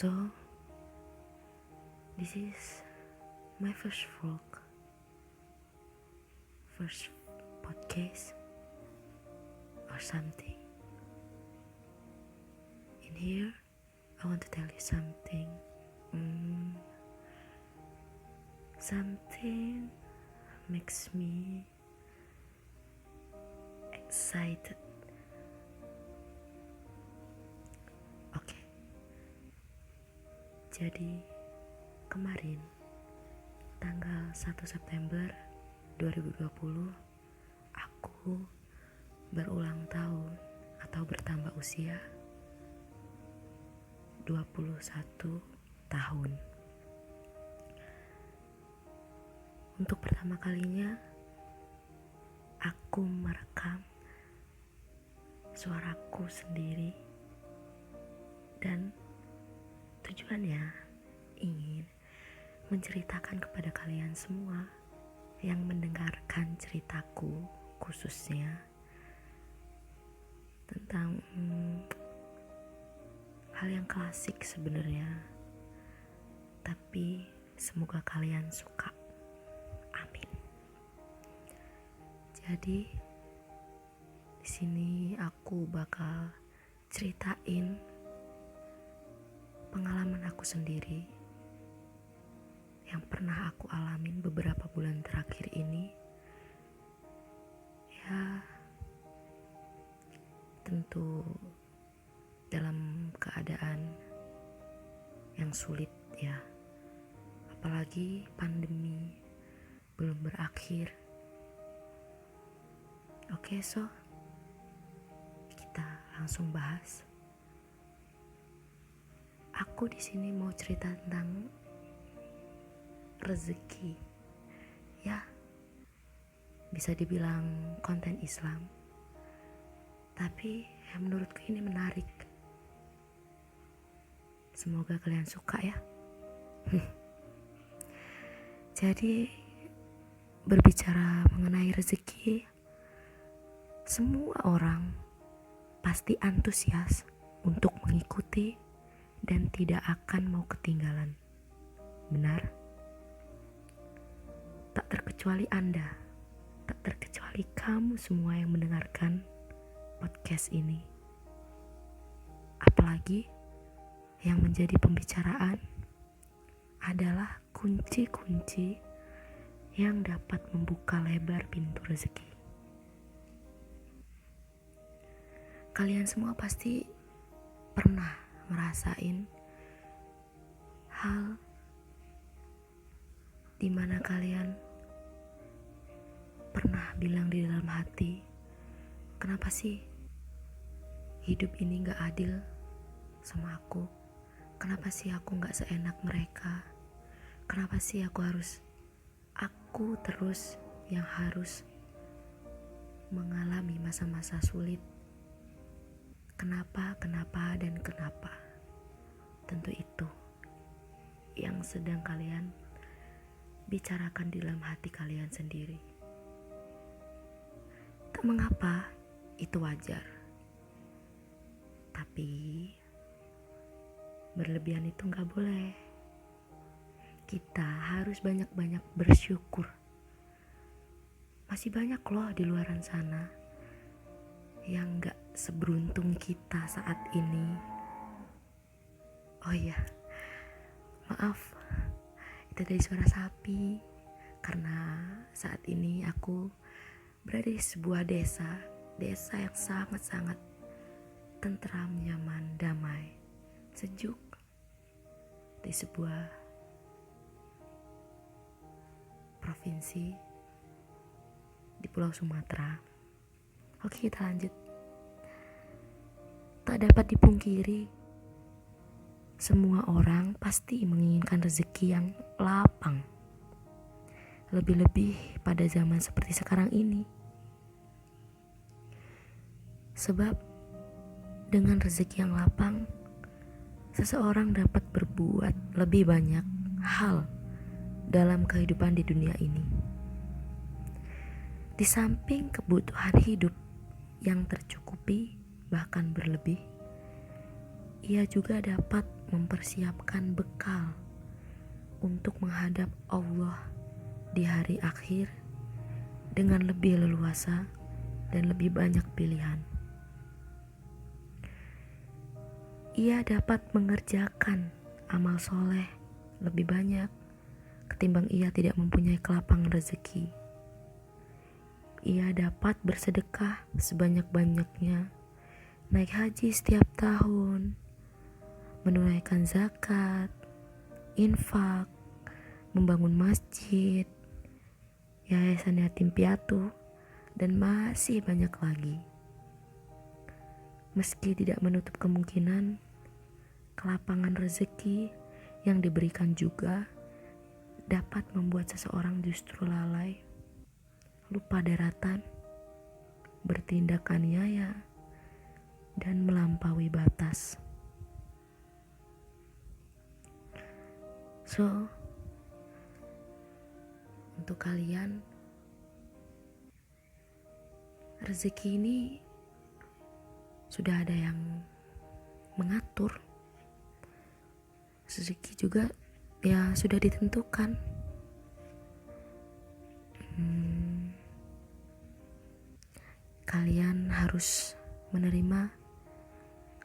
So, this is my first vlog, first podcast or something. In here, I want to tell you something. Something makes me excited. Oke. Jadi kemarin tanggal 1 September 2020 aku berulang tahun atau bertambah usia 21 tahun. Untuk pertama kalinya aku merekam suaraku sendiri dan tujuannya ingin menceritakan kepada kalian semua yang mendengarkan ceritaku, khususnya tentang hal yang klasik sebenarnya, tapi semoga kalian suka. Amin. Jadi di sini aku bakal ceritain pengalaman aku sendiri yang pernah aku alamin beberapa bulan terakhir ini. Ya, tentu dalam keadaan yang sulit ya, apalagi pandemi belum berakhir. Oke, so kita langsung bahas. Aku di sini mau cerita tentang rezeki. Ya, bisa dibilang konten Islam. Tapi menurutku ini menarik. Semoga kalian suka ya. Jadi berbicara mengenai rezeki, semua orang pasti antusias untuk mengikuti dan tidak akan mau ketinggalan. Benar? Tak terkecuali Anda, tak terkecuali kamu semua yang mendengarkan podcast ini. Apalagi yang menjadi pembicaraan adalah kunci-kunci yang dapat membuka lebar pintu rezeki. Kalian semua pasti pernah merasain hal dimana kalian pernah bilang di dalam hati, kenapa sih hidup ini gak adil sama aku? Kenapa sih aku gak seenak mereka? Kenapa sih aku terus yang harus mengalami masa-masa sulit? Kenapa? Tentu itu yang sedang kalian bicarakan di dalam hati kalian sendiri. Tak mengapa, itu wajar. Tapi berlebihan itu gak boleh. Kita harus banyak-banyak bersyukur. Masih banyak loh di luaran sana yang gak seberuntung kita saat ini. Oh iya, maaf, itu dari suara sapi. Karena saat ini aku berada di sebuah desa yang sangat-sangat tentram, nyaman, damai, sejuk, di sebuah provinsi di Pulau Sumatera. Oke, kita lanjut. Tak dapat dipungkiri, semua orang pasti menginginkan rezeki yang lapang. Lebih-lebih pada zaman seperti sekarang ini. Sebab dengan rezeki yang lapang, seseorang dapat berbuat lebih banyak hal dalam kehidupan di dunia ini. Di samping kebutuhan hidup yang tercukupi bahkan berlebih, ia juga dapat mempersiapkan bekal untuk menghadap Allah di hari akhir dengan lebih leluasa dan lebih banyak pilihan. Ia dapat mengerjakan amal soleh lebih banyak ketimbang ia tidak mempunyai kelapang rezeki. Ia dapat bersedekah sebanyak-banyaknya, naik haji setiap tahun, menunaikan zakat, infak, membangun masjid, yayasan yatim piatu, dan masih banyak lagi. Meski tidak menutup kemungkinan kelapangan rezeki yang diberikan juga dapat membuat seseorang justru lalai, lupa daratan, bertindak aniaya, dan melampaui batas. So, untuk kalian, rezeki ini sudah ada yang mengatur. Rezeki juga ya sudah ditentukan. Kalian harus menerima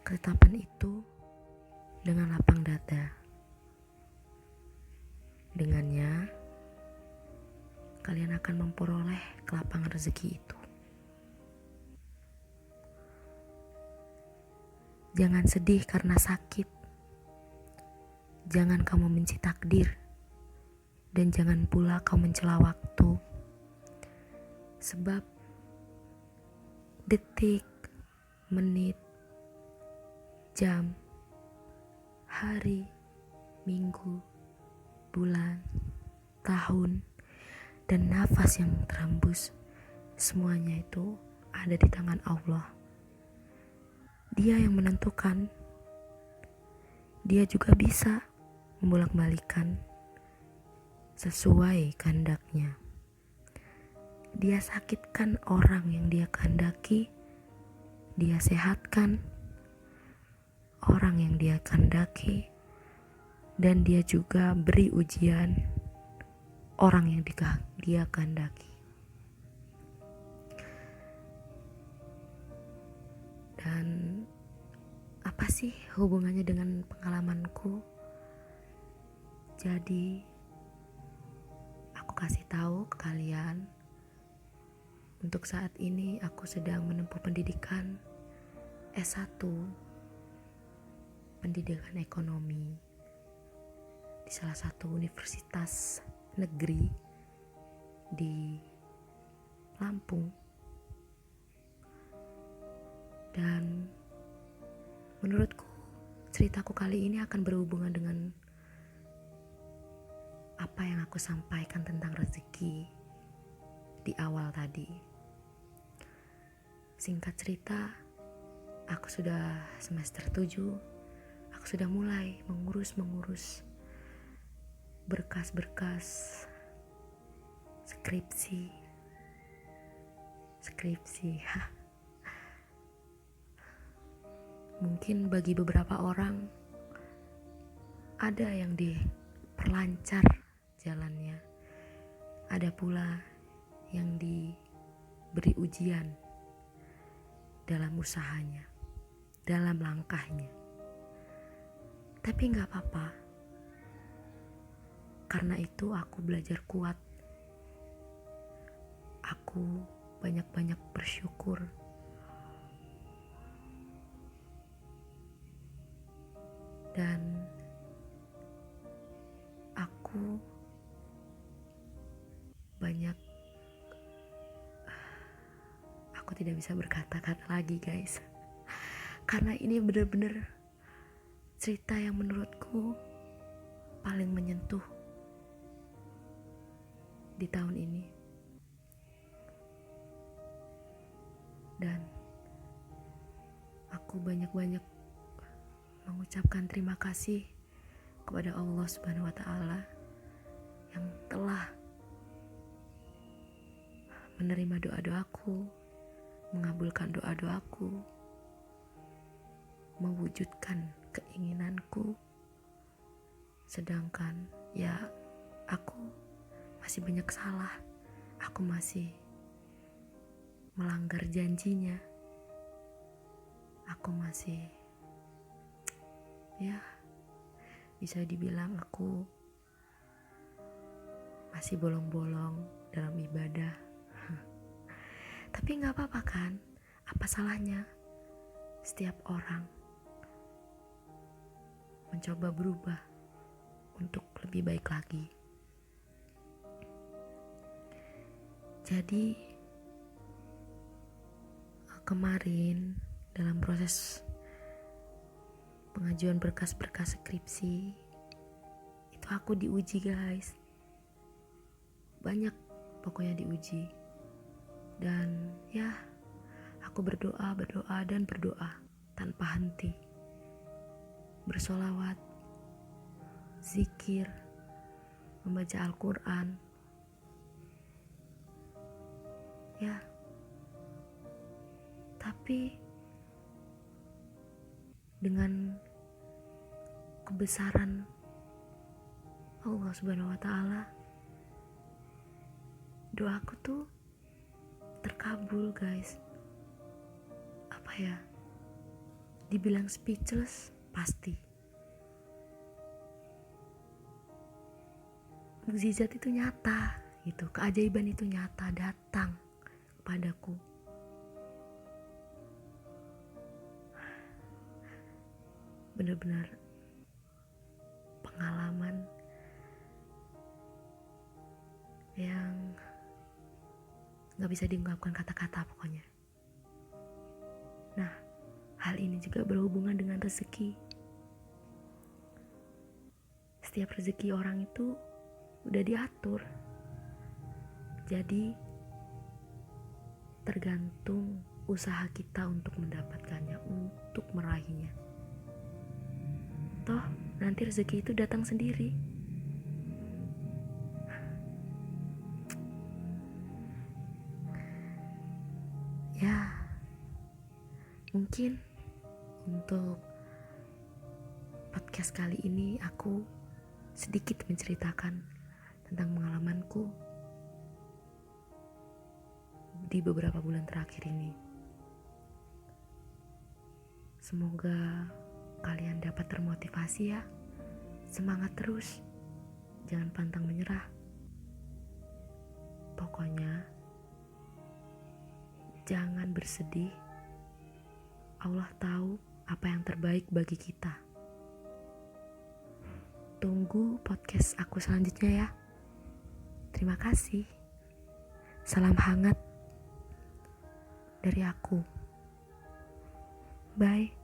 ketetapan itu dengan lapang dada. Dengannya, kalian akan memperoleh kelapangan rezeki itu. Jangan sedih karena sakit. Jangan kamu membenci takdir. Dan jangan pula kau mencela waktu. Sebab detik, menit, jam, hari, minggu, bulan, tahun, dan nafas yang terhembus, semuanya itu ada di tangan Allah. Dia yang menentukan. Dia juga bisa membolak-balikan sesuai kehendaknya. Dia sakitkan orang yang dia kehendaki, dia sehatkan orang yang dia kehendaki, dan dia juga beri ujian orang yang dia kehendaki. Dan apa sih hubungannya dengan pengalamanku? Jadi aku kasih tahu ke kalian, untuk saat ini aku sedang menempuh pendidikan S1 pendidikan ekonomi di salah satu universitas negeri di Lampung. Dan menurutku ceritaku kali ini akan berhubungan dengan apa yang aku sampaikan tentang rezeki di awal tadi. Singkat cerita, aku sudah semester 7. Aku sudah mulai mengurus berkas-berkas skripsi. Mungkin bagi beberapa orang ada yang diperlancar jalannya, ada pula yang diberi ujian dalam usahanya, dalam langkahnya. Tapi gak apa-apa, karena itu aku belajar kuat. Aku banyak-banyak bersyukur. Dan aku tidak bisa berkata-kata lagi, guys, karena ini benar-benar cerita yang menurutku paling menyentuh di tahun ini. Dan aku banyak-banyak mengucapkan terima kasih kepada Allah Subhanahu wa Ta'ala yang telah menerima doa-doaku, mengabulkan doa-doaku, mewujudkan keinginanku, sedangkan ya aku masih banyak salah, aku masih melanggar janjinya, aku masih ya bisa dibilang aku masih bolong-bolong dalam ibadah. Tapi gak apa-apa kan? Apa salahnya? Setiap orang mencoba berubah untuk lebih baik lagi. Jadi kemarin dalam proses pengajuan berkas-berkas skripsi itu aku diuji guys. Banyak pokoknya diuji. Dan ya aku berdoa tanpa henti. Bersolawat, zikir, membaca Al-Quran. Ya, tapi dengan kebesaran Allah Subhanahu wa Ta'ala, doaku tuh terkabul guys. Apa ya, dibilang speechless pasti. Mukjizat itu nyata gitu, keajaiban itu nyata datang kepadaku. Benar-benar pengalaman yang gak bisa diungkapkan kata-kata pokoknya. Nah, hal ini juga berhubungan dengan rezeki. Setiap rezeki orang itu udah diatur. Jadi tergantung usaha kita untuk mendapatkannya, untuk meraihnya. Toh nanti rezeki itu datang sendiri. Ya, mungkin untuk podcast kali ini aku sedikit menceritakan tentang pengalamanku di beberapa bulan terakhir ini. Semoga kalian dapat termotivasi ya. Semangat terus, jangan pantang menyerah. Pokoknya jangan bersedih. Allah tahu apa yang terbaik bagi kita. Tunggu podcast aku selanjutnya ya. Terima kasih. Salam hangat dari aku. Bye.